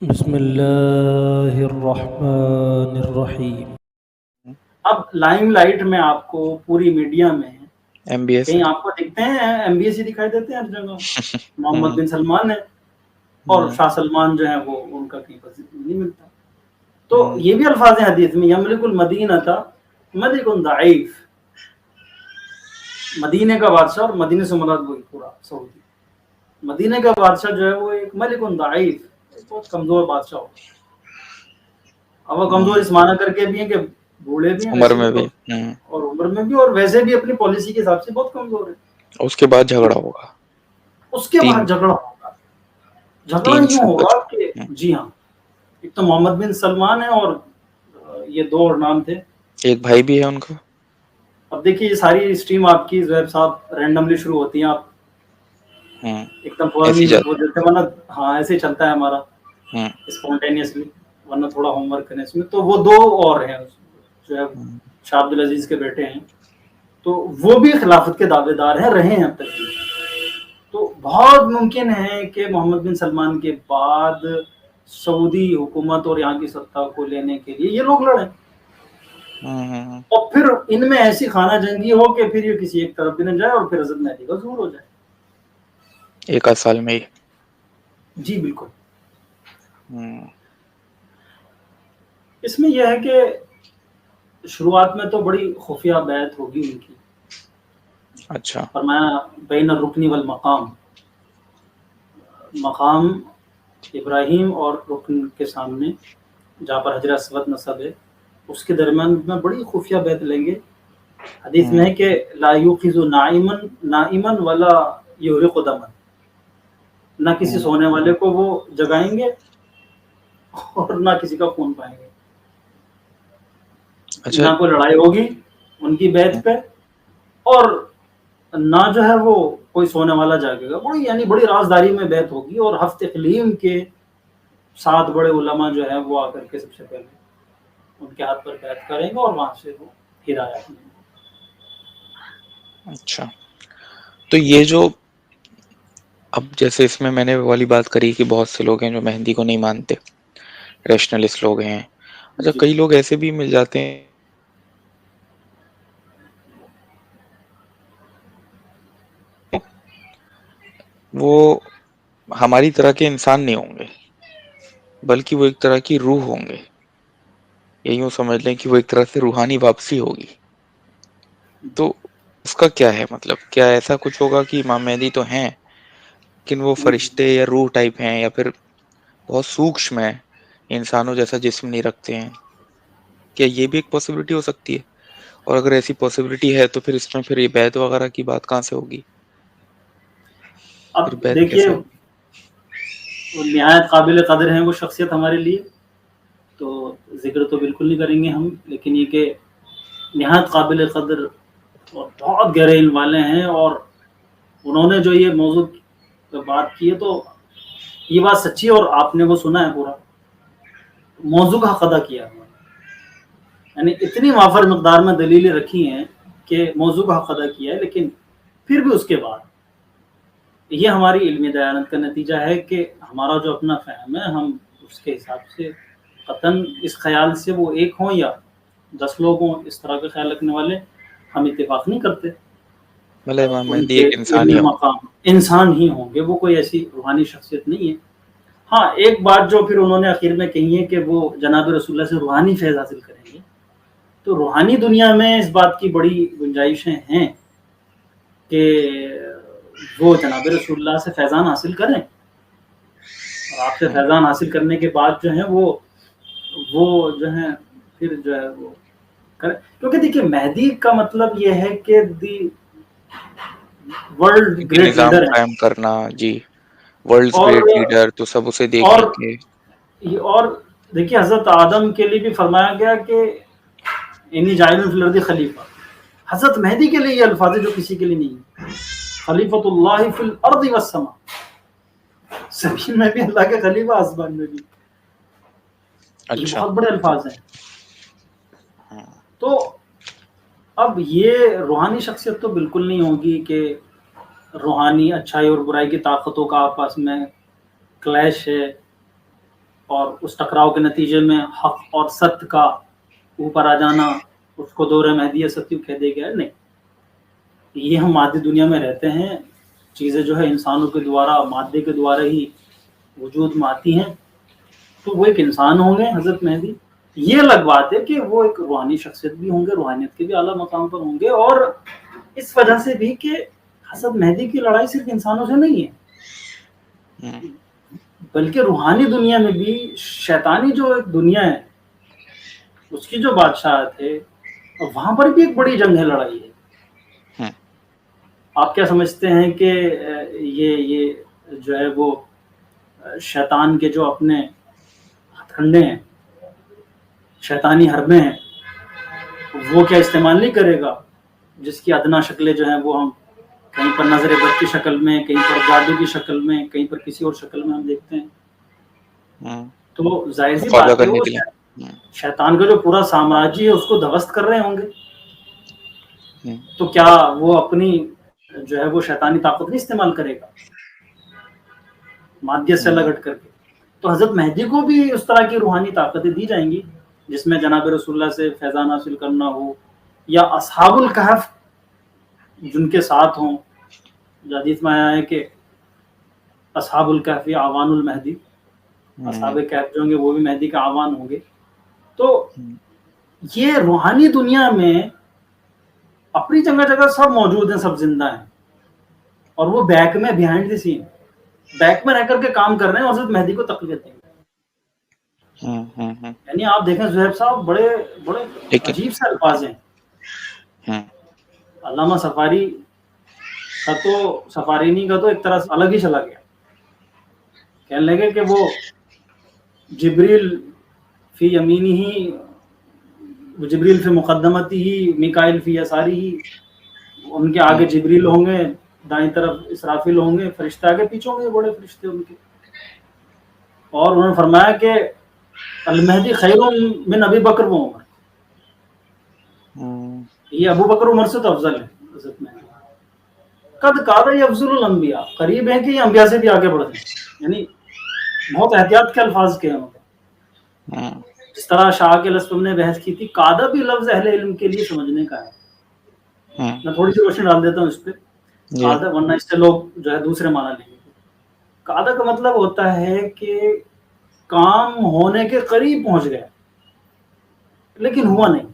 بسم اللہ الرحمن الرحیم. اب لائم لائٹ میں آپ کو پوری میڈیا میں ایم بی ایس کہیں آپ کو دکھتے ہیں ایم بی ایس دکھائی دیتے ہیں ہر جگہ. محمد بن سلمان ہے اور شاہ سلمان جو ہے وہ ان کا کہیں پر نہیں ملتا. تو یہ بھی الفاظ ہیں حدیث میں، یملک المدینہ تھا ملک ضعیف. مدینے کا بادشاہ، اور مدینے سے مراد وہی پورا سعودی، مدینے کا بادشاہ جو ہے وہ ایک ملک ضعیف، بہت کمزور بادشاہ ہو. اب وہ کمزور اس معنی کر کے بھی ہیں کہ بوڑھے بھی ہیں عمر ویسے میں بھی، بھی اور عمر میں بھی، اور ویسے بھی اپنی پالیسی کے حساب سے بہت کمزور ہے. اس کے بعد جھگڑا ہوگا، اس کے بعد جھگڑا ہوگا. جھگڑا 3 یوں سال ہوگا کہ جی ہاں، ایک تو محمد بن سلمان ہے اور یہ دو اور نام تھے، ایک بھائی بھی ہے ان کا. اب دیکھیے یہ ساری اسٹریم آپ کی زہیب صاحب رینڈملی شروع ہوتی ہیں، آپ ایک دم فوراً ایسی وہ جاتی. دیتے ہیں، ورنہ ہاں ایسے ہی چلتا ہے ہمارا اسپونٹینیسلی، ورنہ تھوڑا ہوم ورک کرنے اس میں. تو وہ دو اور ہیں جو ہے شاہ عبد العزیز کے بیٹے ہیں، تو وہ بھی خلافت کے دعوے دار ہیں، رہے ہیں اب تک بھی. تو بہت ممکن ہے کہ محمد بن سلمان کے بعد سعودی حکومت اور یہاں کی سطح کو لینے کے لیے یہ لوگ لڑیں، اور پھر ان میں ایسی خانہ جنگی ہو کہ پھر یہ کسی ایک طرف بھی نہ جائے اور پھر حضرت مہدی کا ظہور ہو جائے. 1 سال میں ہی. جی بالکل. اس میں یہ ہے کہ شروعات میں تو بڑی خفیہ بیعت ہوگی ان کی. اچھا. فرمایا بین الرکن والمقام، مقام ابراہیم اور رکن کے سامنے جہاں پر حجر اسود نصب ہے، اس کے درمیان میں بڑی خفیہ بیعت لیں گے. حدیث میں ہے کہ لا یوقظ نائما ولا یحرق دما، نہ کسی سونے والے کو وہ جگائیں گے اور نہ کسی کا خون پائیں گے. اچھا. نہ کوئی لڑائی ہوگی ان کی بیعت پہ، اور نہ جو ہے وہ کوئی سونے والا جاگے گا. بڑی یعنی بڑی رازداری میں بیعت ہوگی، اور ہفت اقلیم کے 7 بڑے علماء جو ہے وہ آ کر کے سب سے پہلے ان کے ہاتھ پر بیعت کریں گے اور وہاں سے وہ ہدایت لیں گے. اچھا. تو یہ جو اب جیسے اس میں نے والی بات کری کہ بہت سے لوگ ہیں جو مہندی کو نہیں مانتے، ریشنلسٹ لوگ ہیں. اچھا جی کئی لوگ ایسے بھی مل جاتے ہیں وہ ہماری طرح کے انسان نہیں ہوں گے، بلکہ وہ ایک طرح کی روح ہوں گے. یوں سمجھ لیں کہ وہ ایک طرح سے روحانی واپسی ہوگی. تو اس کا کیا ہے مطلب؟ کیا ایسا کچھ ہوگا کہ امام مہدی تو ہیں لیکن وہ فرشتے یا روح ٹائپ ہیں، یا پھر بہت سوکشم ہے، انسانوں جیسا جسم نہیں رکھتے ہیں؟ کیا یہ بھی ایک پاسبلٹی ہو سکتی ہے؟ اور اگر ایسی پاسبلٹی ہے تو پھر اس میں پھر یہ بیعت وغیرہ کی بات کہاں سے ہوگی؟ اب پھر بیعت دیکھیے کیسے ہوگی؟ وہ نہایت قابل قدر ہیں وہ شخصیت ہمارے لیے، تو ذکر تو بالکل نہیں کریں گے ہم، لیکن یہ کہ نہایت قابل قدر اور بہت گہرے علم والے ہیں، اور انہوں نے جو یہ موضوع پہ بات کی ہے تو یہ بات سچی ہے، اور آپ نے وہ سنا ہے پورا موضوع کا حق ادا کیا ہے. یعنی اتنی وافر مقدار میں دلیلیں رکھی ہیں کہ موضوع کا حق ادا کیا ہے. لیکن پھر بھی اس کے بعد یہ ہماری علمی دیانت کا نتیجہ ہے کہ ہمارا جو اپنا فہم ہے، ہم اس کے حساب سے قطعاً اس خیال سے وہ ایک ہوں یا 10 لوگ ہوں اس طرح کا خیال رکھنے والے، ہم اتفاق نہیں کرتے. مطلب امام ان مہدی کے ایک انسان ہی علم ہوں. مقام انسان ہی ہوں گے، وہ کوئی ایسی روحانی شخصیت نہیں ہے. ہاں ایک بات جو پھر انہوں نے آخر میں کہی ہے کہ وہ جناب رسول اللہ سے روحانی فیض حاصل کریں گے. تو روحانی دنیا میں اس بات کی بڑی گنجائشیں ہیں کہ وہ جناب رسول اللہ سے فیضان حاصل کریں، اور آپ سے فیضان حاصل کرنے کے بعد جو ہیں وہ جو ہیں پھر جو ہے وہ کریں. کیونکہ دیکھیے مہدی کا مطلب یہ ہے کہ دی ورلڈ ایک گریٹ نظام لیڈر ہے، قائم کرنا. جی، ورلڈز اور گریٹ لیڈر، تو سب اسے اور دیکھیں گے. اور دیکھیے حضرت آدم کے لیے بھی فرمایا گیا کہ انی جاعل فی الارض خلیفہ. حضرت مہدی کے لیے یہ الفاظ ہے جو کسی کے لیے نہیں ہے. خلیفۃ اللہ فی الارض والسماء، زمین میں بھی اللہ کے خلیفہ، آسمان میں بھی. یہ اچھا. بہت بڑے الفاظ ہیں. تو اب یہ روحانی شخصیت تو بالکل نہیں ہوگی کہ روحانی اچھائی اور برائی کی طاقتوں کا آپس میں کلیش ہے. اور اس ٹکراؤ کے نتیجے میں حق اور ست کا اوپر آ جانا، اس کو دور مہدی ستیو کہہ دے گیا. نہیں، یہ ہم مادی دنیا میں رہتے ہیں، چیزیں جو ہے انسانوں کے دوارا، مادے کے دوارا ہی وجود میں آتی ہیں. تو وہ ایک انسان ہوں گے حضرت مہدی. یہ الگ بات ہے کہ وہ ایک روحانی شخصیت بھی ہوں گے، روحانیت کے بھی اعلیٰ مقام پر ہوں گے، اور اس وجہ سے بھی کہ حضرت مہدی کی لڑائی صرف انسانوں سے نہیں ہے، بلکہ روحانی دنیا میں بھی شیطانی جو ایک دنیا ہے اس کی جو بادشاہت ہے، وہاں پر بھی ایک بڑی جنگ ہے، لڑائی ہے. آپ کیا سمجھتے ہیں کہ یہ جو ہے وہ شیطان کے جو اپنے ہتھ کنڈے ہیں، شیطانی حربیں ہیں، وہ کیا استعمال نہیں کرے گا؟ جس کی ادنا شکلیں جو ہیں وہ ہم کہیں پر نظر بد کی شکل میں، کہیں پر جادو کی شکل میں، کہیں پر کسی اور شکل میں ہم دیکھتے ہیں. تو ظاہر سی بات ہے وہ شیطان کا جو پورا سامراجی ہے اس کو دھوست کر رہے ہوں گے. تو کیا وہ اپنی جو ہے وہ شیطانی طاقت نہیں استعمال کرے گا مادیت سے الگ ہٹ کر کے؟ تو حضرت مہدی کو بھی اس طرح کی روحانی طاقتیں دی جائیں گی جس میں جناب رسول اللہ سے فیضان حاصل کرنا ہو، یا اصحاب الکہف جن کے ساتھ ہوں. حدیث میں آیا ہے کہ اصحاب الکہف اعوان المہدی، اصحاب کہف جو ہوں گے وہ بھی مہدی کے اعوان ہوں گے. تو یہ روحانی دنیا میں اپنی جگہ جگہ سب موجود ہیں، سب زندہ ہیں، اور وہ بیک میں بیہائنڈ دی سین بیک میں رہ کر کے کام کر رہے ہیں، حضرت مہدی کو تقویت دیں گے. یعنی آپ دیکھیں زہیب صاحب، بڑے بڑے عجیب سے الفاظ ہیں. علامہ سفاری کا تو، سفارینی کا تو ایک طرح سے الگ ہی چلا گیا. کہنے لگے کہ وہ جبریل فی یمینی ہی، جبریل فی مقدمتی ہی، میکائیل فی یساری ہی، ان کے آگے جبریل ہوں گے، دائیں طرف اسرافیل ہوں گے، فرشتے آگے پیچھے ہوں گے، بڑے فرشتے ان کے. اور انہوں نے فرمایا کہ المہدی خیر من ابی بکر و عمر، یہ ابو بکر عمر سے تو افضل ہے حضرت مہدی. قد کاد یفضل الانبیاء، قریب ہے کہ یہ انبیاء سے بھی آگے بڑھ جائیں. یعنی بہت احتیاط کے الفاظ کے ہیں. جس طرح شاہ کے لفظ نے بحث کی تھی، قادہ بھی لفظ اہل علم کے لیے سمجھنے کا ہے. میں تھوڑی سی روشنی ڈال دیتا ہوں اس پہ. قادہ، ورنہ اس سے لوگ جو ہے دوسرے معنی لیں گے. قادہ کا مطلب ہوتا ہے کہ کام ہونے کے قریب پہنچ گیا لیکن ہوا نہیں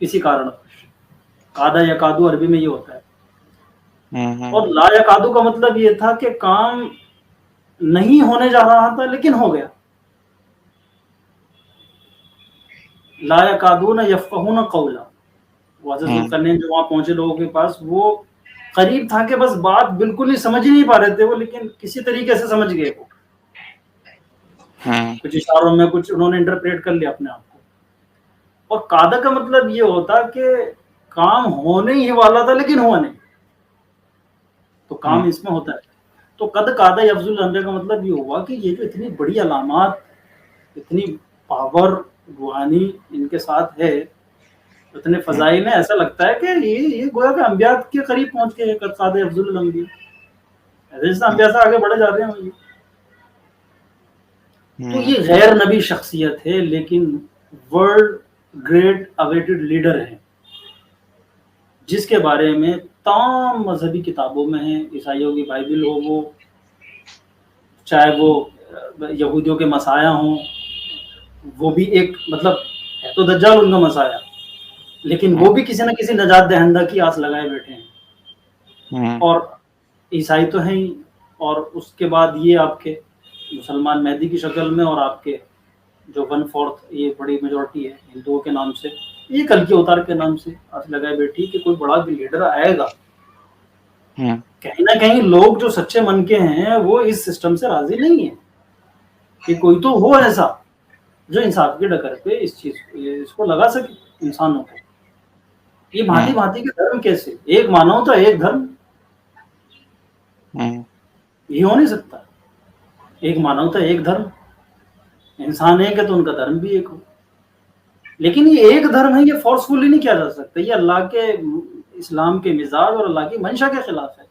کسی کارن. قادہ یا کادو عربی میں یہ ہوتا ہے. اور لا یکادو کا مطلب یہ تھا کہ کام نہیں ہونے جا رہا تھا لیکن ہو گیا. لا یکادون یفقہون قولا، وہ حضرت ذوالقرنین جو وہاں پہنچے لوگوں کے پاس، وہ قریب تھا کہ بس بات بالکل ہی سمجھ ہی نہیں پا رہے تھے وہ، لیکن کسی طریقے سے سمجھ گئے وہ. کچھ اشاروں میں کچھ انہوں نے انٹرپریٹ کر لیا اپنے آپ کو. اور قادہ کا مطلب یہ ہوتا کہ کام ہونے ہی والا تھا لیکن ہوا نہیں، تو کام اس میں ہوتا ہے. تو قد قادہ یفضل الانبیاء کا مطلب یہ ہوا کہ یہ جو اتنی بڑی علامات، اتنی پاور روحانی ان کے ساتھ ہے، اتنے فضائل ہیں، ایسا لگتا ہے کہ یہ گویا کہ انبیاء کے قریب پہنچ کے قد قادہ یفضل الانبیاء، ایسے انبیاء سے آگے بڑھے جا رہے ہیں. تو یہ غیر نبی شخصیت ہے لیکن ورلڈ گریٹ اویٹڈ لیڈر ہے، جس کے بارے میں تمام مذہبی کتابوں میں ہیں. عیسائیوں کی بائبل ہو، وہ چاہے وہ یہودیوں کے مسایہ ہوں، وہ بھی ایک مطلب ہے تو دجال ان کا مسایہ، لیکن وہ بھی کسی نہ کسی نجات دہندہ کی آس لگائے بیٹھے ہیں. اور عیسائی تو ہیں ہی، اور اس کے بعد یہ آپ کے مسلمان مہدی کی شکل میں، اور آپ کے جو 1/4 یہ بڑی میجورٹی ہے ہندوؤں کے نام سے، یہ کل کے اوتار کے نام سے آس لگائے بیٹھی کہ کوئی بڑا بھی لیڈر آئے گا. کہیں نہ کہیں لوگ جو سچے من کے ہیں وہ اس سسٹم سے راضی نہیں ہیں کہ کوئی تو ہو ایسا جو انصاف کی ڈگر پہ اس چیز اس کو لگا سکے انسانوں کو. یہ بھانتی بھانتی کے دھرم کیسے، ایک مانوتا ایک دھرم، یہ ہو نہیں سکتا. ایک مانوتا ایک دھرم، انسان ایک ہے تو ان کا دھرم بھی ایک ہو. لیکن یہ ایک دھرم ہے، یہ فورسفلی نہیں کیا جا سکتا. یہ اللہ کے، اسلام کے مزاج اور اللہ کی منشا کے خلاف ہے.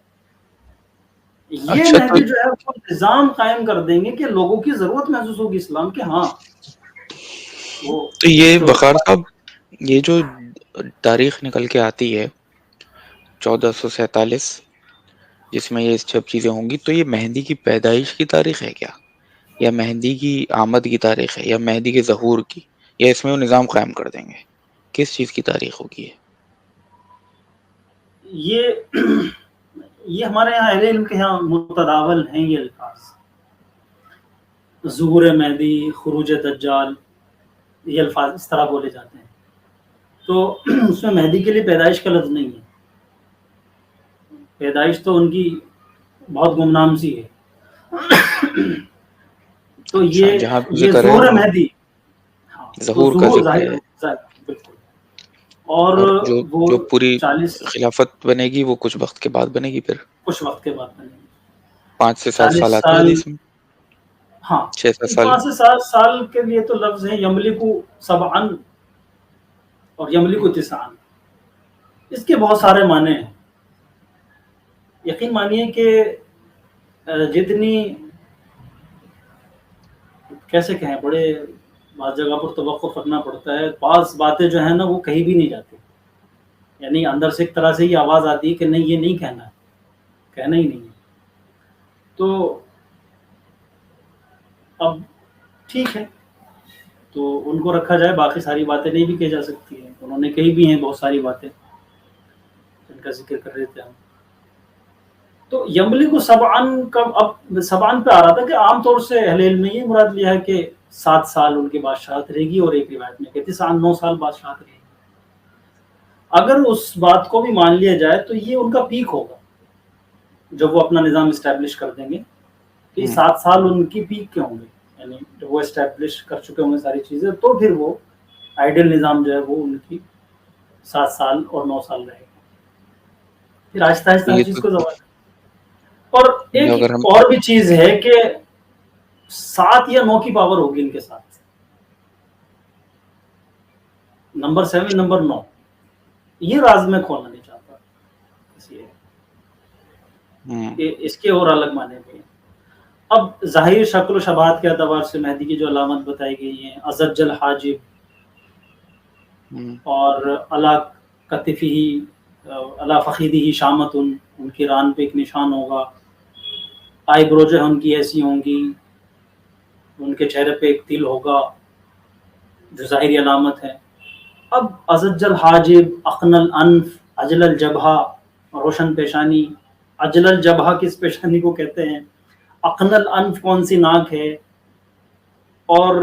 یہ اچھا تو مہدی جو ہے وہ نظام قائم کر دیں گے کہ لوگوں کی ضرورت محسوس ہوگی اسلام کے، ہاں وہ یہ تو وقار صاحب، یہ جو تاریخ نکل کے آتی ہے 1447، جس میں یہ سب چیزیں ہوں گی، تو یہ مہدی کی پیدائش کی تاریخ ہے کیا، یا مہدی کی آمد کی تاریخ ہے، یا مہدی کے ظہور کی، یا اس میں وہ نظام قائم کر دیں گے؟ کس چیز کی تاریخ ہوگی یہ؟ یہ ہمارے یہاں اہل علم کے یہاں متداول ہیں یہ الفاظ، ظہور مہدی، خروج دجال، یہ الفاظ اس طرح بولے جاتے ہیں. تو اس میں مہدی کے لیے پیدائش کا لفظ نہیں ہے، پیدائش تو ان کی بہت گمنام سی ہے. تو اچھا، جہاں پہ یہ ذکر ہے ظہور وہ مہدی، ہاں تو ظہور کا ظہور ذکر ظاہر ہے، ظاہر بالکل. اور اور وہ جو پوری 40 خلافت بنے گی وہ کچھ وقت کے بعد بنے گی، پھر کچھ وقت کے بعد بنے گی. 5 سے 7 40 سال آتے ہیں سال حدیث میں، ہاں 6-7 سال. 5 سے 7 سال کے لیے تو لفظ ہے یملکو سبعن اور یملکو تسعن، اس کے بہت سارے معنی ہیں. یقین مانیے کہ جتنی کیسے کہیں، بڑے بعض جگہ پر توقف کرنا پڑتا ہے، بعض باتیں جو ہیں نا وہ کہیں بھی نہیں جاتی، یعنی اندر سے ایک طرح سے یہ آواز آتی ہے کہ نہیں یہ نہیں کہنا ہے، کہنا ہی نہیں ہے. تو اب ٹھیک ہے، تو ان کو رکھا جائے، باقی ساری باتیں نہیں بھی کہی جا سکتی ہیں، انہوں نے کہی بھی ہیں بہت ساری باتیں جن کا ذکر کر رہے تھے ہم. تو یملی کو سبعن کا اب سبعن پہ آ رہا تھا کہ عام طور سے اہل علم نے یہ مراد لیا ہے کہ 7 سال ان کی بادشاہت رہے گی، اور ایک روایت میں کہتی 9 سال بادشاہت رہے گی. اگر اس بات کو بھی مان لیا جائے تو یہ ان کا پیک ہوگا جب وہ اپنا نظام اسٹیبلش کر دیں گے. کہ 7 سال ان کی پیک کے ہوں گے، یعنی جب وہ اسٹیبلش کر چکے ہوں گے ساری چیزیں، تو پھر وہ آئیڈل نظام جو ہے وہ ان کی 7 سال اور 9 سال رہے گا. پھر آہستہ آہستہ ہر یہ چیز تو کو زوال. اور ایک اگر ہم اور بھی چیز ہے کہ 7 یا 9 کی پاور ہوگی ان کے ساتھ، نمبر 7 نمبر 9، یہ راز میں کھولنا نہیں چاہتا اس لیے کہ اس کے اور الگ معنی بھی ہیں. اب ظاہر شکل و شباہت کے اعتبار سے مہدی کی جو علامت بتائی گئی ہیں، ازج الحاجب، اور اللہ کتفی اللہ فخیدی شامت، ان کی ران پہ ایک نشان ہوگا، آئی برو جو ان کی ایسی ہوں گی، ان کے چہرے پہ ایک تل ہوگا جو ظاہری علامت ہے. اب ازج الحاجب، اقن الانف، اجل الجبہہ، روشن پیشانی. اجل الجبہہ کس پیشانی کو کہتے ہیں، اقن الانف کون سی ناک ہے، اور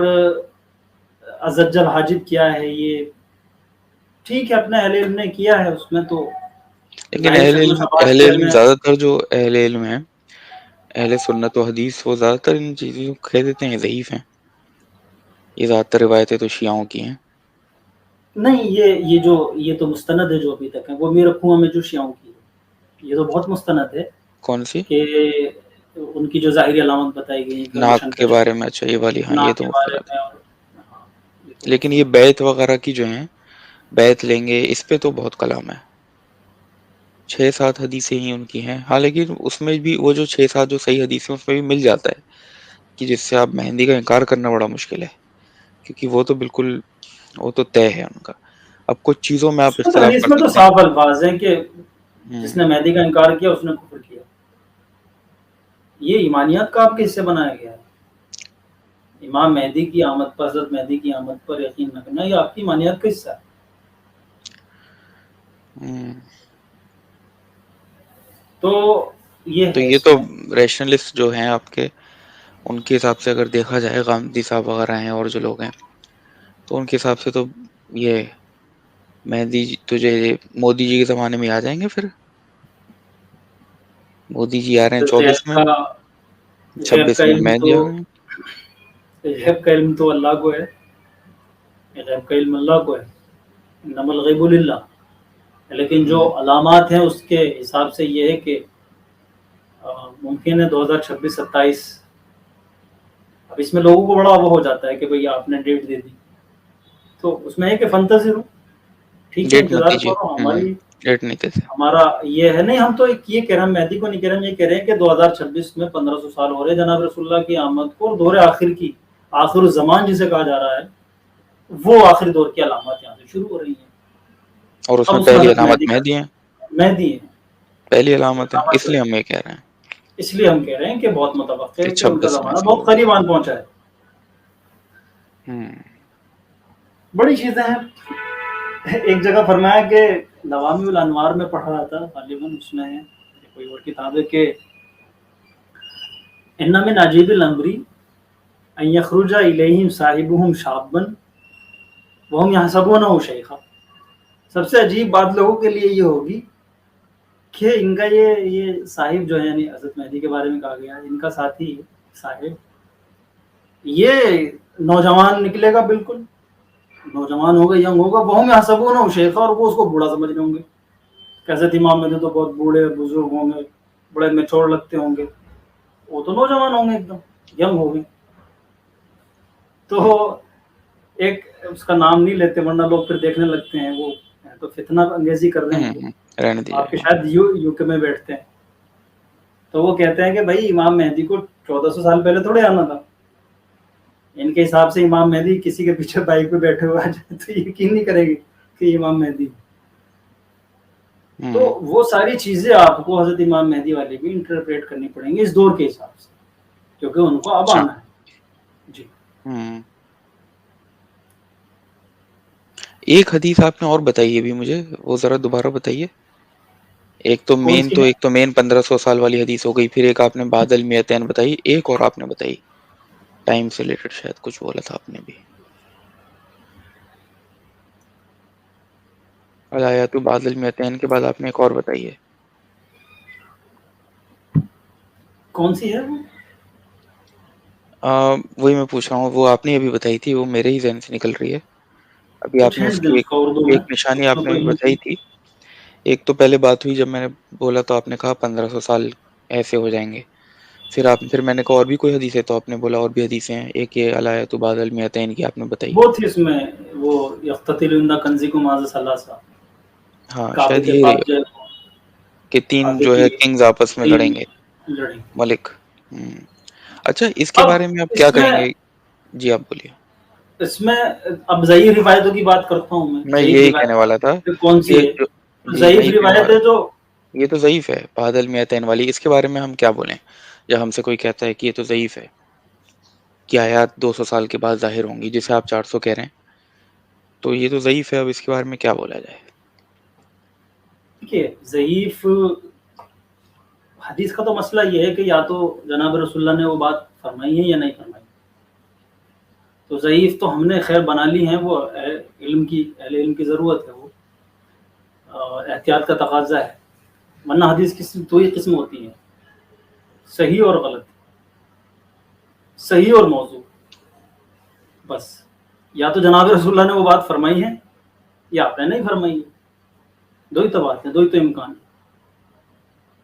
ازج الحاجب کیا ہے، یہ ٹھیک ہے اپنے اہل علم نے کیا ہے اس میں تو لیکن ظاہر شکل و شباہت اہل کے علم میں. زیادہ تر جو اہل علم ہیں، اہل سنت و حدیث، وہ زیادہ تر ان چیزوں کو کہہ دیتے ہیں ضعیف ہیں. یہ زیادہ تر روایتیں تو شیعوں کی ہیں. نہیں، یہ تو مستند ہے جو ابھی تک ہے، وہ میرے کنواں میں جو شیعوں کی ہے، یہ تو بہت مستند ہے کون سی؟ کہ ان کی جو ظاہری علامت بتائی گئی کہ ناک روشن کے بارے میں؟ پیشانی، اچھا، یہ والی، ہاں یہ ناک تو کے بارے مستند ہے. میں، اور ہاں یہ تو لیکن یہ مستند ہے. بیعت وغیرہ کی جو ہیں، بیعت لیں گے، اس پہ تو بہت کلام ہے. 6-7 حدیثیں ہی ان کی ہیں. ہاں، لیکن اس میں بھی وہ جو 6-7 جو صحیح حدیثیں، اس میں بھی مل جاتا ہے کہ جس سے آپ مہندی کا انکار کرنا بڑا مشکل ہے، کیونکہ وہ تو بالکل، وہ تو طے ہے ان کا. اب کچھ چیزوں میں آپ اس میں تو اختلاف حدیث کر میں تو سکتے ہیں. صاف الفاظ ہیں کہ جس نے مہدی کا انکار کیا اس نے کفر کیا. یہ ایمانیات کا آپ کے حصے بنایا گیا ہے، امام مہدی کی آمد پر، حضرت مہدی کی آمد پر یقین نہ کرنا، یہ آپ کی ایمانیات کا حصہ ہے. تو یہ تو ہے یہ اس تو میں. ریشنلسٹ جو ہیں آپ کے، ان کے حساب سے اگر دیکھا جائے، غامدی صاحب وغیرہ ہیں اور جو لوگ ہیں، تو ان کے حساب سے تو یہ مہدی تجھے مودی جی کے زمانے میں آ جائیں گے. پھر مودی جی آ رہے ہیں غیب 24 میں، کا غیب 26 کا میں علم مہندی تو آ گئے ہیں. غیب کا علم تو اللہ کو ہے، غیب کا علم اللہ کو ہے، انما الغیب للہ. لیکن جو علامات ہیں اس کے حساب سے یہ ہے کہ ممکن ہے 2026-27. اب اس میں لوگوں کو بڑا وہ ہو جاتا ہے کہ بھئی آپ نے ڈیٹ دے دی، تو اس میں ہے کہ فنتظرو، ٹھیک ہے ڈیٹ مت انتظار دیجیے. کرو. ہماری لیٹ نہیں تھے. ہمارا یہ ہے نہیں، ہم تو یہ کہہ رہے ہیں، مہدی کو نہیں کہہ رہے، ہم یہ کہہ رہے ہیں کہ 2026 میں 1500 سال ہو رہے ہیں جناب رسول اللہ کی آمد کو، اور دور آخر کی، آخر الزمان جسے کہا جا رہا ہے، وہ آخری دور کی علامات یہاں سے شروع ہو رہی ہیں. اور اس اب میں اس پہلی حضرت علامت کا مہدی ہے، مہدی ہے، پہلی علامت ہے، علامت اس لیے ہم یہ کہہ رہے ہیں اس لیے ہم کہہ رہے ہیں کہ بہت متوقع کہ ہے کہ ان کا 26 میں زمانہ سے بہت ہوگا. قریب آن پہنچا ہے. بڑی چیزیں ہیں. ایک جگہ فرمایا کہ لوامی الانوار میں پڑھ رہا تھا، غالباً اس میں ہے کوئی اور کتاب ہے، کہ ان من عجیب الامر ان یخرج الیہم صاحبہم شابا وہم یحسبونہ شیخا. سب سے عجیب بات لوگوں کے لیے یہ ہوگی کہ ان کا یہ صاحب جو ہے، یعنی حضرت مہدی کے بارے میں کہا گیا، ان کا ساتھی صاحب یہ نوجوان نکلے گا، بالکل نوجوان ہوگا، ینگ ہوگا، وہم یحسبونہ شیخا، اور وہ اس کو بوڑھا سمجھ رہے ہوں گے. کیسے امام مہدی تو بہت بوڑھے بزرگ ہوں گے، بڑے میچور لگتے ہوں گے، وہ تو نوجوان ہوں گے، ایک دم ینگ ہو گئے. تو ایک اس کا نام نہیں لیتے ورنہ لوگ پھر دیکھنے لگتے ہیں، وہ تو فتنہ انگیزی کر رہے ہیں وہ. رہنے دیجیے. آپ کے شاید یو کے میں بیٹھتے ہیں، تو وہ کہتے ہیں کہ بھائی امام مہدی کو 1400 سال پہلے تھوڑے آنا تھا. ان کے حساب سے امام مہدی کسی کے پیچھے بائک پہ بیٹھے ہوئے آ جائے تو یقین نہیں کرے گی کہ امام مہدی. تو وہ ساری چیزیں آپ کو حضرت امام مہدی والے بھی انٹرپریٹ کرنی پڑیں گی اس دور کے حساب سے، کیونکہ ان کو اب آنا ہے. جی ایک حدیث آپ نے اور بتائی ہے بھی مجھے، وہ ذرا دوبارہ بتائیے. ایک تو کون سی ہے؟ 1500 سال والی حدیث ہو گئی، پھر ایک آپ نے بعد المیتین بتائی، ایک اور آپ نے بتائی ٹائم سے ریلیٹڈ، شاید کچھ بولا تھا آپ نے بھی، الایات بعد المیتین کے بعد آپ نے ایک اور بتائی ہے. کون سی ہے وہ؟ وہی میں پوچھ رہا ہوں، وہ آپ نے ابھی بتائی تھی، وہ میرے ہی ذہن سے نکل رہی ہے ابھی. آپ کچھ نے اس ہنٹ دیں کی کا اردو میں، ایک نشانی اس آپ میں نے کوئی ہنٹ بتائی نہیں. تھی. ایک تو پہلے بات ہوئی جب میں نے بولا تو آپ نے کہا 1500 سال ایسے ہو جائیں گے. پھر میں نے کہا اور بھی کوئی حدیث ہے، تو آپ نے بولا اور بھی حدیثیں ہیں. ایک یہ الایات بعد المیتین کی آپ نے بتائی. وہ تھی اس میں، وہ یقتتل عند کنزکم ھذا ثلاثہ، ہاں کعبے شاید کے یہی رہی پاس جو ہے کہ تین کعبے جو ہے کی کنگز آپس میں لڑیں تین گے، لڑیں. ملک. اچھا اس کے اب بارے میں آپ کیا اس میں کہیں گے؟ جی آپ بولیے. اس میں اب ضعیف روایتوں کی بات کرتا ہوں میں. ضعیف یہی کہنے والا تھا روایت کون سی کہ ہے؟ جی میں ضعیف ہی کہنے روایت والا ہے جو یہ تو ضعیف ہے بعد المیتین والی. اس کے بارے میں ہم کیا بولیں جب ہم سے کوئی کہتا ہے کہ یہ تو ضعیف ہے، کہ آیات 200 سال کے بعد ظاہر ہوں گی، جسے آپ 400 کہہ رہے ہیں، تو یہ تو ضعیف ہے. اب اس کے بارے میں کیا بولا جائے؟ دیکھیے، ضعیف حدیث کا تو مسئلہ یہ ہے کہ یا تو جناب رسول اللہ نے وہ بات فرمائی ہے یا نہیں فرمائی. تو ضعیف تو ہم نے خیر بنا لی ہیں، وہ اہل علم کی ضرورت ہے، وہ احتیاط کا تقاضا ہے. ورنہ حدیث کی دو ہی قسم ہوتی ہیں، صحیح اور غلط، صحیح اور موضوع. بس یا تو جناب رسول اللہ نے وہ بات فرمائی ہے یا آپ نے نہیں فرمائی ہے. دو ہی تو بات ہے، دو ہی تو امکان ہے.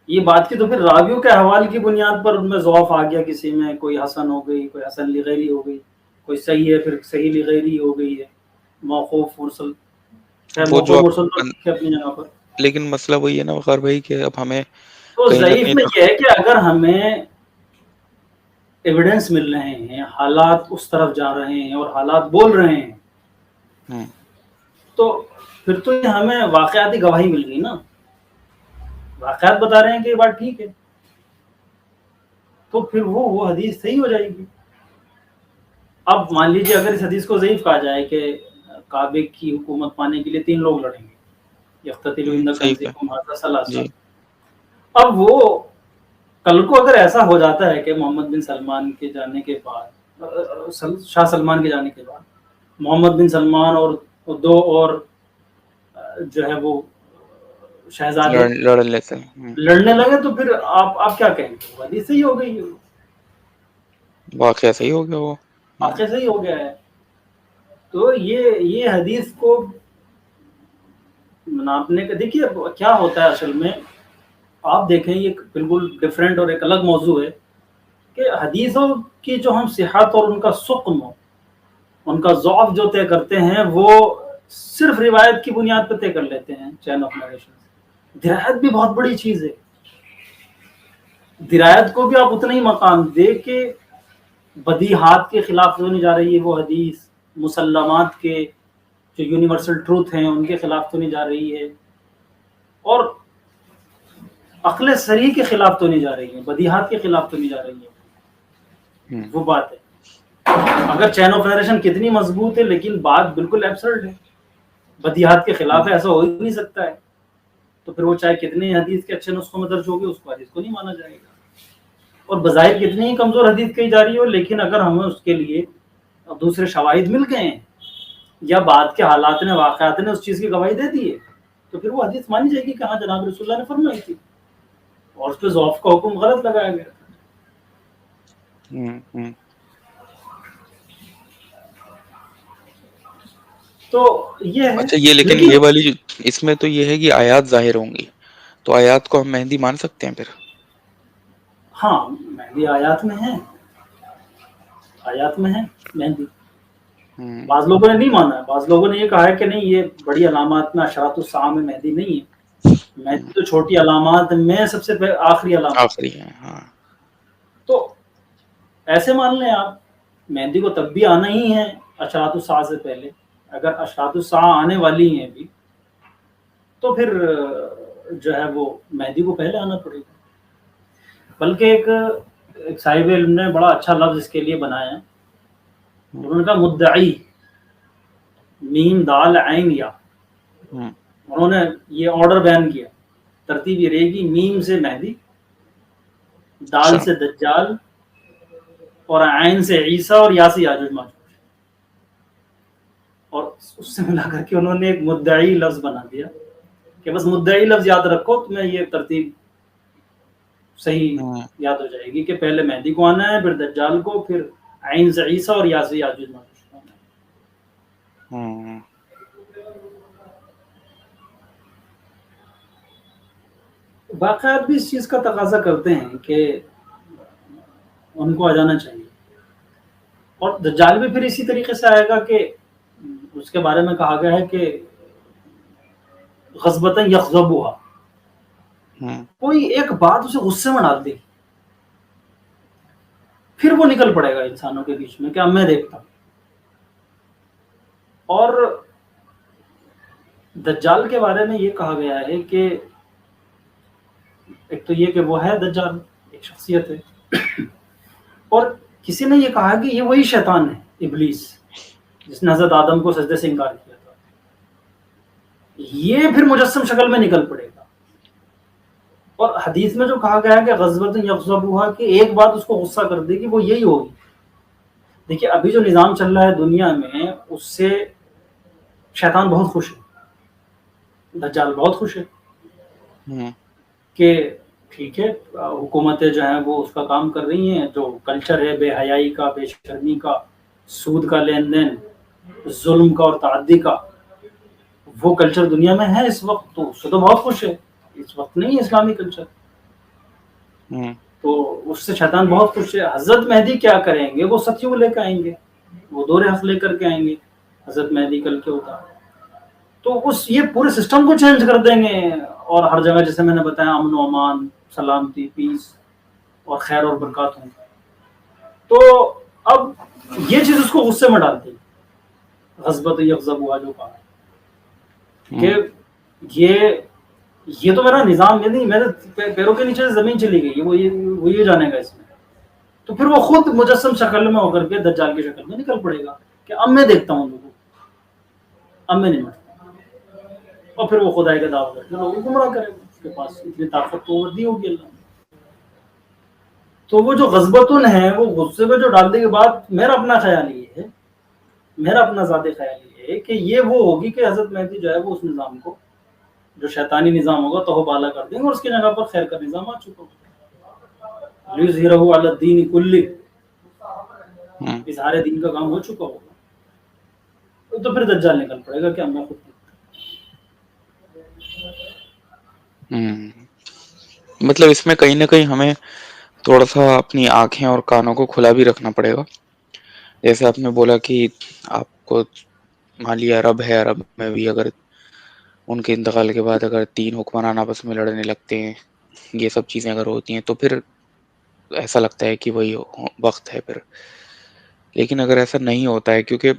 یہ بات کی تو پھر راویوں کے حوال کی بنیاد پر ان میں ضعف آ گیا، کسی میں کوئی حسن ہو گئی، کوئی حسن لغیری ہو گئی، کوئی صحیح ہے پھر صحیح لغیری ہو گئی ہے، موقوف مرسل. خیر وہ جو موقوف مرسل تو آپ ٹھیک ہے اپنی جگہ پر. لیکن مسئلہ وہی ہے نا وقار بھائی کہ اب ہمیں تو کہیں نہ ضعیف کہیں میں یہ ہے کہ اگر ہمیں ایویڈنس مل رہے ہیں، حالات اس طرف جا رہے ہیں اور حالات بول رہے ہیں، تو پھر تو یہ ہمیں واقعاتی گواہی مل گئی نا. واقعات بتا رہے ہیں کہ یہ بات ٹھیک ہے، تو پھر وہ حدیث صحیح ہو جائے گی. اب مان لیجیے اگر اس حدیث کو ضعیف کہا جائے کہ کعبے کی حکومت پانے کے لیے 3 لوگ لڑیں گے، یقتتل عند صحیح ہے. کنزکم ھذا ثلاثہ. جی اب وہ کل کو اگر ایسا ہو جاتا ہے کہ محمد بن سلمان کے جانے کے بعد، شاہ سلمان کے جانے کے بعد محمد بن سلمان اور 2 اور جو ہے وہ شہزادے لڑ لیتے ہیں. لڑنے لگے، تو پھر آپ کیا کہیں گے؟ حدیث صحیح ہو گئی، واقعہ صحیح ہو گیا وہ. واقعہ صحیح ہو گیا ہے. تو یہ حدیث کو ناپنے کا دیکھیے کیا ہوتا ہے اصل میں. آپ دیکھیں یہ بالکل ڈفرینٹ اور ایک الگ موضوع ہے کہ حدیثوں کی جو ہم صحت اور ان کا سقم، ان کا ضعف جو طے کرتے ہیں، وہ صرف روایت کی بنیاد پہ طے کر لیتے ہیں، چین آف نریشن. درایت بھی بہت بڑی چیز ہے. درایت کو بھی آپ اتنا ہی مقام دے کہ بدیہات کے خلاف تو نہیں جا رہی ہے وہ حدیث, مسلمات کے جو یونیورسل ٹروتھ ہیں ان کے خلاف تو نہیں جا رہی ہے, اور عقل صریح کے خلاف تو نہیں جا رہی ہے, بدیہات کے خلاف تو نہیں جا رہی ہے. وہ بات ہے. اگر چین آف نریشن کتنی مضبوط ہے لیکن بات بالکل ایبسرڈ ہے, بدیہات کے خلاف ہے, ایسا ہو ہی نہیں سکتا ہے, تو پھر وہ چاہے کتنے حدیث کے اچھے نسخوں میں درج ہوگی اس کو حدیث کو نہیں مانا جائے گا. اور بظاہر کتنی ہی کمزور حدیث کہی جا رہی ہو, لیکن اگر ہمیں اس کے لیے دوسرے شواہد مل گئے ہیں یا بعد کے حالات نے واقعات نے اس چیز کی گواہی دے دی ہے, تو پھر وہ حدیث مانی جائے گی کہ ہاں جناب رسول اللہ نے فرمائی تھی, اور اس پہ ضعف کا حکم غلط لگایا گیا. تو یہ ہے. اچھا یہ لیکن یہ والی اس میں تو یہ ہے کہ آیات ظاہر ہوں گی, تو آیات کو ہم مہندی مان سکتے ہیں پھر؟ ہاں مہندی آیات میں ہے, آیات میں ہے مہندی. بعض لوگوں نے نہیں مانا ہے, بعض لوگوں نے یہ کہا ہے کہ نہیں یہ بڑی علامات میں اشراط الساعہ میں مہندی نہیں ہے, مہندی تو چھوٹی علامات میں سب سے آخری علامات آخری ہے. ہاں تو ایسے مان لیں آپ, مہندی کو تب بھی آنا ہی ہے اشراط الساعہ سے پہلے. اگر اشراط الساعہ آنے والی ہیں ابھی تو پھر جو ہے وہ مہندی کو پہلے آنا پڑے گا. بلکہ ایک صاحب علم نے بڑا اچھا لفظ اس کے لیے بنایا ہے, انہوں نے کہا مدعی, میم دال عین یا, انہوں نے یہ آرڈر بیان کیا, ترتیب یہ رہے گی میم سے مہدی, دال سے دجال, اور عین سے عیسیٰ, اور یا سے یاجوج ماجوج. اور اس سے ملا کر کے انہوں نے ایک مدعی لفظ بنا دیا کہ بس مدعی لفظ یاد رکھو, تمہیں یہ ترتیب صحیح یاد ہو جائے گی کہ پہلے مہدی کو آنا ہے, پھر دجال کو, پھر عین سے عیسیٰ, اور یا سے یاجوج ماجوج کو آنا ہے. واقعات بھی اس چیز کا تقاضا کرتے ہیں کہ ان کو آ جانا چاہیے. اور دجال بھی پھر اسی طریقے سے آئے گا کہ اس کے بارے میں کہا گیا ہے کہ غضبۃ یغضبها, کوئی ایک بات اسے غصے میں ڈال دے گی, پھر وہ نکل پڑے گا انسانوں کے بیچ میں کہ اب میں دیکھتا ہوں. اور دجال کے بارے میں یہ کہا گیا ہے کہ ایک تو یہ کہ وہ ہے دجال, ایک شخصیت ہے, اور کسی نے یہ کہا کہ یہ وہی شیطان ہے, ابلیس, جس نے حضرت آدم کو سجدے سے انکار کیا تھا. یہ پھر مجسم شکل میں نکل پڑے گا. اور حدیث میں جو کہا گیا ہے کہ غضبۃ یغضبها, کہ ایک بات اس کو غصہ کر دے گی, وہ یہی ہوگی. دیکھیے ابھی جو نظام چل رہا ہے دنیا میں, اس سے شیطان بہت خوش ہے, دجال بہت خوش ہے کہ ٹھیک ہے حکومتیں جو ہیں وہ اس کا کام کر رہی ہیں, جو کلچر ہے بے حیائی کا, بے شرمی کا, سود کا لین دین, ظلم کا اور تعدی کا, وہ کلچر دنیا میں ہے اس وقت, تو اس سے تو بہت خوش ہے. اس وقت نہیں ہے اسلامی کلچر, تو اس سے شیطان بہت خوش ہے. حضرت مہدی کیا کریں گے, وہ ستیوں لے کے آئیں گے, وہ دور حق لے کر کے آئیں گے. حضرت مہدی کل کے ہوتا تو اس یہ پورے سسٹم کو چینج کر دیں گے, اور ہر جگہ جیسے میں نے بتایا امن و امان, سلامتی, پیس اور خیر اور برکات ہوں. تو اب یہ چیز اس کو غصے میں ڈالتی ہے, غضبۃ یغضبها جو کہا کہ یہ تو میرا نظام ہے نہیں, میرے پیروں کے نیچے زمین چلی گئی ہے, وہ یہ جانے گا اس میں. تو پھر وہ خود مجسم شکل میں ہو کر کے دجال کی شکل میں نکل پڑے گا کہ اب میں دیکھتا ہوں لوگوں, اب میں نہیں مرتا. اور پھر وہ خدائی کا دعویٰ کر کے لوگوں کو گمراہ کرے گا, اس کے پاس اتنی طاقت تو دی ہوگی اللہ نے. تو وہ جو غضبتن ہے, وہ غصے میں جو ڈالنے کے بعد, میرا اپنا خیال یہ ہے, میرا اپنا ذاتی خیال یہ ہے کہ یہ وہ ہوگی کہ حضرت مہدی جو ہے وہ اس نظام کو, جو شیطانی نظام ہوگا, تو بالا کر دیں گے, اور اس کی جگہ پر خیر کا نظام آ چکا ہوگا. لیظہرہ علی الدین کلہ, اظہار دین کا کام ہو چکا ہوگا. تو پھر دجال نکل پڑے گا کہ ہم نے خود. مطلب اس میں کہیں نہ کہیں ہمیں تھوڑا سا اپنی آنکھیں اور کانوں کو کھلا بھی رکھنا پڑے گا. جیسے آپ نے بولا کہ آپ کو مان لیا عرب ہے, عرب میں بھی اگر ان کے انتقال کے بعد اگر 3 حکمران آپس میں لڑنے لگتے ہیں، یہ سب چیزیں اگر ہوتی ہیں تو پھر ایسا لگتا ہے کہ وہی وقت ہے پھر. لیکن اگر ایسا نہیں ہوتا ہے، کیونکہ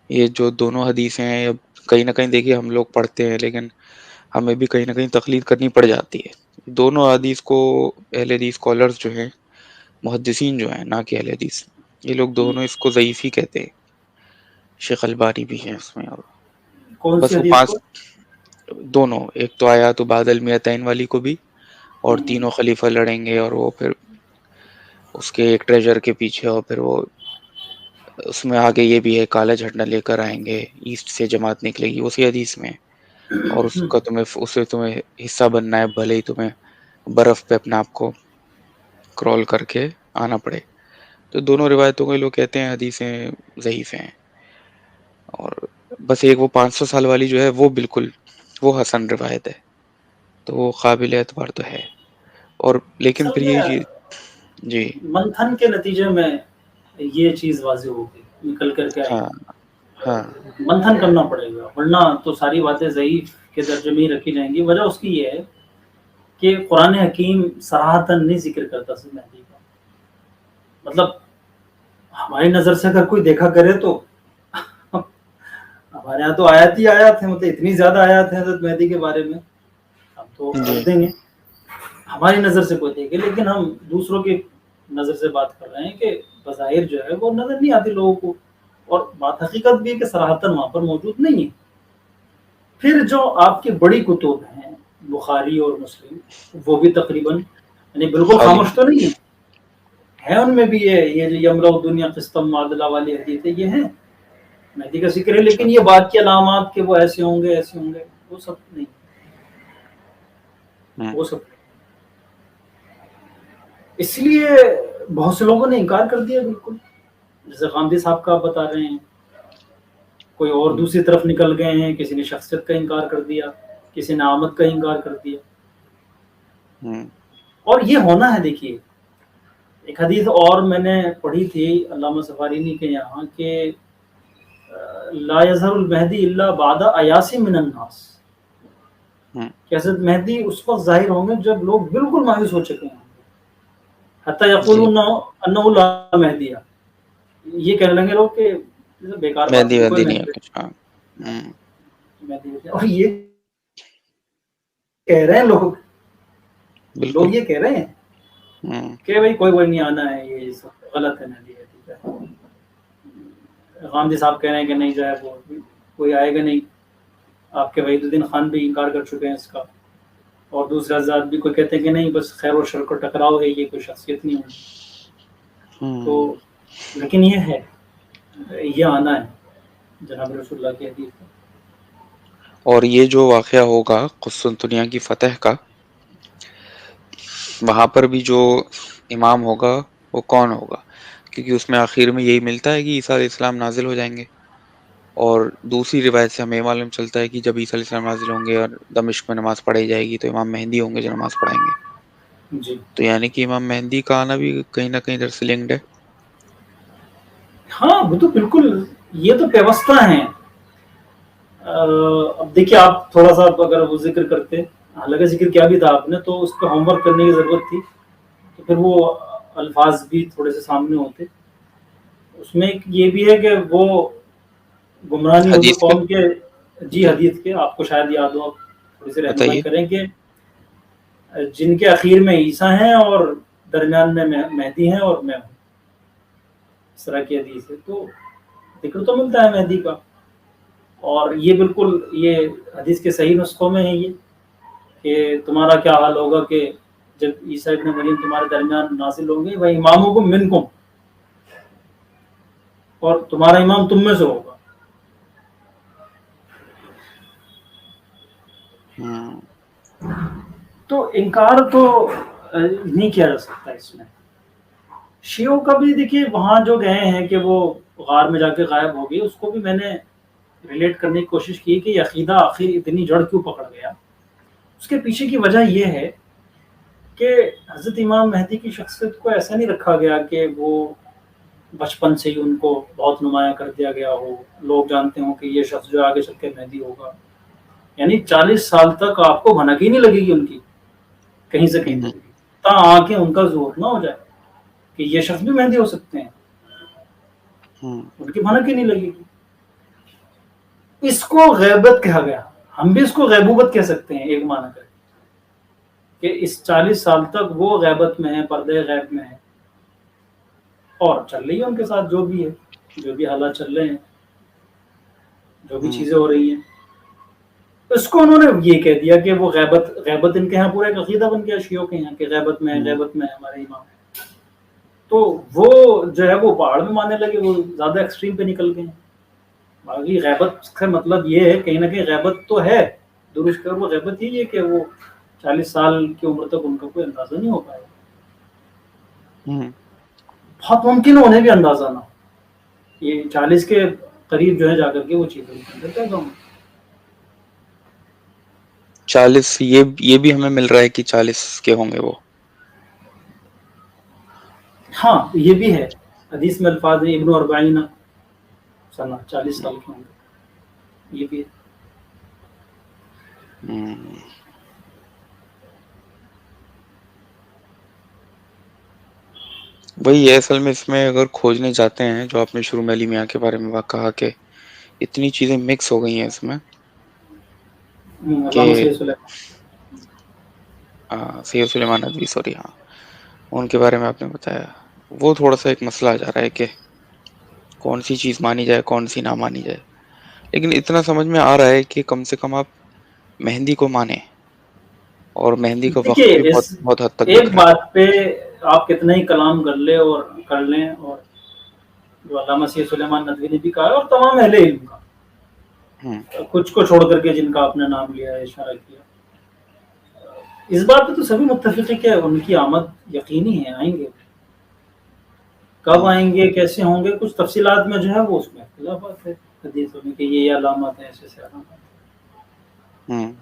یہ جو دونوں حدیثیں ہیں اب کہیں نہ کہیں دیکھیے ہم لوگ پڑھتے ہیں لیکن ہمیں بھی کہیں نہ کہیں تقلید کرنی پڑ جاتی ہے. دونوں حدیث کو اہل حدیث اسکالرز جو ہیں، محدثین جو ہیں، نہ کہ اہل حدیث، یہ لوگ دونوں اس کو ضعیف ہی کہتے ہیں. شیخ البانی بھی ہیں اس میں. اور کون سی بس وہ حدیث 5 کو؟ دونوں، ایک تو آیات بعد المیتین والی کو بھی، اور ہوں، تینوں خلیفہ لڑیں گے اور وہ پھر اس کے ایک ٹریجر کے پیچھے، اور پھر وہ اس میں آگے یہ بھی ہے کالا جھنڈا لے کر آئیں گے، ایسٹ سے جماعت نکلے گی، اسی حدیث میں. اور اس کا تمہیں حصہ بننا ہے، بھلے ہی تمہیں برف پہ اپنے آپ کو کرول کر کے آنا پڑے. تو دونوں روایتوں کو لوگ کہتے ہیں حدیثیں ضعیف ہیں. اور بس ایک وہ 500 سال والی جو ہے وہ بالکل وہ حسن روایت ہے، تو وہ قابل اعتبار تو ہے. اور لیکن اصل پھر میں یہی چیز. جی. منتھن کے نتیجے میں یہ چیز واضح ہوگی، نکل کر کے آئے ہاں. ہاں. گی. منتھن کرنا پڑے گا، ورنہ تو ساری باتیں ضعیف کے درجے میں ہی رکھی جائیں گی. وجہ اس کی یہ ہے کہ قرآن حکیم صراحتاً نہیں ذکر کرتا سید مہدی کا. مطلب ہماری نظر سے اگر کوئی دیکھا کرے تو ہمارے یہاں تو آیات ہی آیات ہیں، مطلب اتنی زیادہ آیات ہیں حضرت مہدی کے بارے میں، ہم تو جی. رکھ دیں گے ہماری نظر سے کوئی دیکھے. لیکن ہم دوسروں کی نظر سے بات کر رہے ہیں کہ بظاہر جو ہے وہ نظر نہیں آتی لوگوں کو، اور بات حقیقت بھی ہے کہ صراحتاً وہاں پر موجود نہیں ہے. پھر جو آپ کی بڑی کتب ہیں بخاری اور مسلم، وہ بھی تقریباً یعنی بالکل خالی. خاموش تو نہیں ہے ان میں بھی یہ جو یملا دنیا قسطم معادلہ والی حدیث ہے، یہ ہے مہدی کا ذکر ہے. اچھا. لیکن یہ بات کی علامات کہ وہ ایسے ہوں گے ایسے ہوں گے، وہ سب نہیں، ہوں. وہ سب. اس لیے بہت سے لوگوں نے انکار کر دیا بالکل، جیسے غامدی صاحب کا آپ بتا رہے ہیں. کوئی اور ہوں. دوسری طرف نکل گئے ہیں، کسی نے شخصیت کا انکار کر دیا، کسی نے آمد کا انکار کر دیا. ہوں. اور یہ ہونا ہے. دیکھیے ایک حدیث اور میں نے پڑھی تھی علامہ سفارینی کے یہاں کہ لا یظہر المہدی الا بعد ایاس من الناس، ہوں. کہ حضرت مہدی اس وقت ظاہر ہوں گے جب لوگ بالکل مایوس ہو چکے ہیں، حتی جی. یقولون انہ لا مہدی، یہ کہنے لگے لوگ کہ بیکار بات مہندی ہے، کوئی وہندی نہیں ہے مہدی کچھ. ہاں. ہوں. مہدی. اور یہ کہہ رہے ہیں بالکل. لوگ یہ کہہ رہے ہیں ہوں. کہ بھائی کوئی نہیں آنا ہے، یہ سب غلط ہے مہدی ہے. غامدی صاحب کہہ رہے ہیں کہ نہیں جو ہے وہ کوئی آئے گا نہیں. آپ کے وحید الدین خان بھی انکار کر چکے ہیں اس کا، اور دوسرے حضرات بھی کوئی کہتے ہیں کہ نہیں بس خیر و شر کو ٹکراؤ ہے، یہ کوئی شخصیت نہیں ہوگی. تو ہوں. لیکن یہ ہے، یہ آنا ہے جناب رسول اللہ کی حدیث میں. اور یہ جو واقعہ ہوگا قسطنطنیہ کی فتح کا، وہاں پر بھی جو امام ہوگا وہ کون ہوگا؟ کیونکہ اس میں آخر میں یہی ملتا ہے کہ عیسیٰ علیہ السلام نازل ہو جائیں گے. اور دوسری روایت سے ہمیں معلوم چلتا ہے کہ جب عیسیٰ علیہ السلام نازل ہوں گے اور دمشق میں نماز پڑھائی جائے گی تو امام مہدی ہوں گے جو نماز پڑھائیں گے. جی تو یعنی کہ امام مہدی کا آنا بھی کہیں نہ کہیں در سے لنکڈ ہے. ہاں، وہ تو بالکل، یہ تو پیوستہ ہیں. اب دیکھیے آپ تھوڑا سا اگر وہ ذکر کرتے، حالانکہ ذکر کیا بھی تھا آپ نے، تو اس کا ہوم ورک کرنے کی ضرورت تھی، تو پھر وہ الفاظ بھی تھوڑے سے سامنے ہوتے. اس میں یہ بھی ہے کہ وہ گمراہی اردو حدیث کے. قوم کے. جی جی. حدیث کے آپ کو شاید یاد ہو، آپ تھوڑی سی رہنمائی بتائیے. کریں کہ جن کے اخیر میں عیسیٰ ہیں اور درمیان میں مہدی ہیں اور میں ہوں، اس طرح کی حدیث ہے. تو ذکر تو ملتا ہے مہدی کا، اور یہ بالکل یہ حدیث کے صحیح نسخوں میں ہے یہ کہ تمہارا کیا حال ہوگا کہ جب عیسیٰ ابن مریم تمہارے درمیان نازل ہوں گے، وہ امامکم منکم، اور تمہارا امام تم میں سے ہوگا. ہوں. تو انکار تو نہیں کیا جا سکتا اس میں. شیعوں کا بھی دیکھیے وہاں جو گئے ہیں کہ وہ غار میں جا کے غائب ہو گئی، اس کو بھی میں نے ریلیٹ کرنے کی کوشش کی کہ یہ عقیدہ آخر اتنی جڑ کیوں پکڑ گیا. اس کے پیچھے کی وجہ یہ ہے کہ حضرت امام مہدی کی شخصیت کو ایسا نہیں رکھا گیا کہ وہ بچپن سے ہی ان کو بہت نمایاں کر دیا گیا ہو، لوگ جانتے ہوں کہ یہ شخص جو آگے چل کے مہدی ہوگا. یعنی 40 سال تک آپ کو بھنک ہی نہیں لگے گی ان کی کہیں سے کہیں تک، تا آ کے ان کا ظہور نہ ہو جائے کہ یہ شخص بھی مہندی ہو سکتے ہیں، ان کی بھنک ہی نہیں لگے گی. اس کو غیبت کہا گیا. ہم بھی اس کو غیبوبت کہہ سکتے ہیں ایک معنی کر کہ اس 40 سال تک وہ غیبت میں ہے، پردے غیب میں ہے، اور چل رہی ہے ان کے ساتھ جو بھی ہے، جو بھی حالات چل رہے ہیں، جو بھی چیزیں ہو رہی ہیں. اس کو انہوں نے یہ کہہ دیا کہ وہ غیبت ان کے یہاں پورا ایک عقیدہ بن گیا شیعوں کے یہاں کہ غیبت میں ہمارے امام. تو وہ جو ہے وہ پہاڑ میں ماننے لگے، وہ زیادہ ایکسٹریم پہ نکل گئے. باقی غیبت کا مطلب یہ ہے کہیں نہ کہیں غیبت تو ہے درست کر، وہ غیبت ہی ہے کہ وہ 40 سال کی عمر تک ان کا کوئی اندازہ نہیں ہو پائے. بہت ممکن ہے انہیں بھی اندازہ نہ ہو، یہ 40 کے قریب جو ہے جا کر کے وہ چیزیں 40 یہ بھی ہمیں مل رہا ہے کہ 40 کے ہوں گے وہ. ہاں یہ بھی ہے، حدیث میں الفاظ ہیں ابن 40 سنہ، 40 سال کے ہوں گے، یہ بھی ہے. وہی ہے اصل میں، اس میں اگر کھوجنے جاتے ہیں جو آپ نے شروع میں علی میاں کے بارے میں کہا کہ اتنی چیزیں مکس ہو گئی ہیں اس میں کہ علامہ سید سلیمان. سید سلیمان ندوی، سوری، ہاں، ان کے بارے میں آپ نے بتایا. وہ تھوڑا سا ایک مسئلہ آ جا رہا ہے کہ کون سی چیز مانی جائے کون سی نہ مانی جائے. لیکن اتنا سمجھ میں آ رہا ہے کہ کم سے کم آپ مہندی کو مانیں، اور مہندی کا وقت بھی دیکھیے بہت بہت حد تک ایک دکھ رہا بات پہ آپ کتنا ہی کلام کر لیں اور جو علامہ سید سلیمان ندوی نے بھی کہا ہے اور تمام اہل علم کا، ہے. کچھ کو چھوڑ کر کے جن کا آپ نے نام لیا ہے، اشارہ کیا، اس بات پہ تو سبھی متفق ہے کہ ان کی آمد یقینی ہے، آئیں گے. کب آئیں گے، کیسے ہوں گے، کچھ تفصیلات میں جو ہے وہ اس میں اختلافات ہے حدیثوں میں کہ یہ علامات ہیں، ایسے علامات ہیں.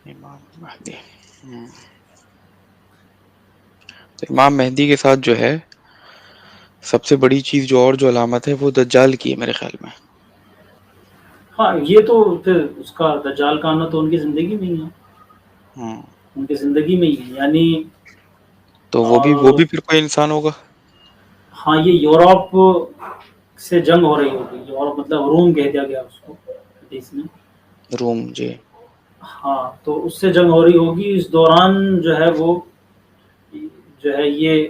امام مہدی. تو امام مہدی کے ساتھ جو ہے سب سے بڑی چیز جو علامت ہے وہ دجال کی ہے میرے خیال میں. ہاں یہ تو پھر اس کا دجال کا آنا تو ان کی زندگی میں ہی ہے، ان کی زندگی میں ہی ہے. یعنی تو وہ بھی پھر کوئی انسان ہوگا. ہاں یہ یورپ سے جنگ ہو رہی ہوگی، یورپ مطلب روم کہہ دیا گیا اس کو حدیث میں. روم، جی. ہاں تو اس سے جنگ ہو رہی ہوگی، اس دوران جو ہے وہ جو ہے یہ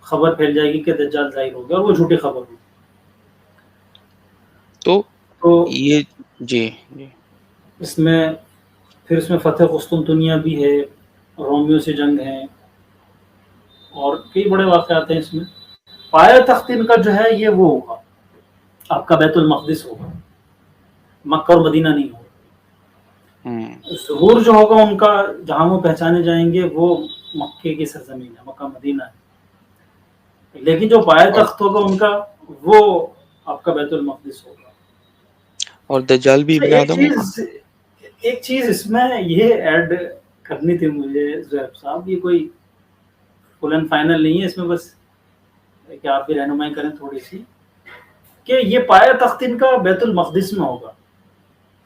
خبر پھیل جائے گی کہ دجال ظاہر ہوگا، اور وہ جھوٹی خبر ہوگی. تو تو یہ، جی جی. اس میں فتح قسطنطنیہ بھی ہے، رومیوں سے جنگ ہے، اور کئی بڑے واقعات ہیں اس میں. پایہ تخت ان کا جو ہے یہ وہ ہوگا آپ کا بیت المقدس ہوگا، مکہ اور مدینہ نہیں ہوگا. ظہور جو ہوگا ان کا جہاں وہ پہچانے جائیں گے وہ مکے کی سرزمین ہے، مکہ مدینہ ہے. لیکن جو پایہ اور تخت ہوگا ان کا وہ آپ کا بیت المقدس ہوگا. دجال بھی اچھا ابن آدم ہوگا. ایک چیز اس میں یہ ایڈ کرنی تھی مجھے زہیب صاحب، یہ کوئی فل اینڈ فائنل نہیں ہے، اس میں بس کہ آپ بھی رہنمائی کریں تھوڑی سی، کہ یہ پایہ تخت ان کا بیت المقدس میں ہوگا،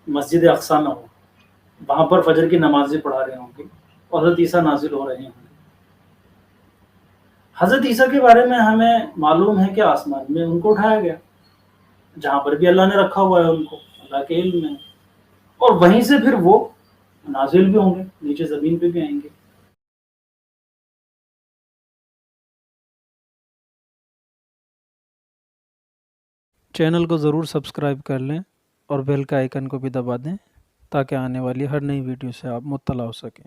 مسجد اقصی میں ہوگا. وہاں پر فجر کی نمازیں پڑھا رہے ہوں گے اور حضرت عیسیٰ نازل ہو رہے ہوں گے. حضرت عیسیٰ کے بارے میں ہمیں معلوم ہے کہ آسمان میں ان کو اٹھایا گیا، جہاں پر بھی اللہ نے رکھا ہوا ہے ان کو اللہ کے علم میں، اور وہیں سے پھر وہ نازل بھی ہوں گے، نیچے زمین پہ بھی آئیں گے. چینل کو ضرور سبسکرائب کر لیں اور بیل کا آئیکن کو بھی دبا دیں تاکہ آنے والی ہر نئی ویڈیو سے آپ مطلع ہو سکیں.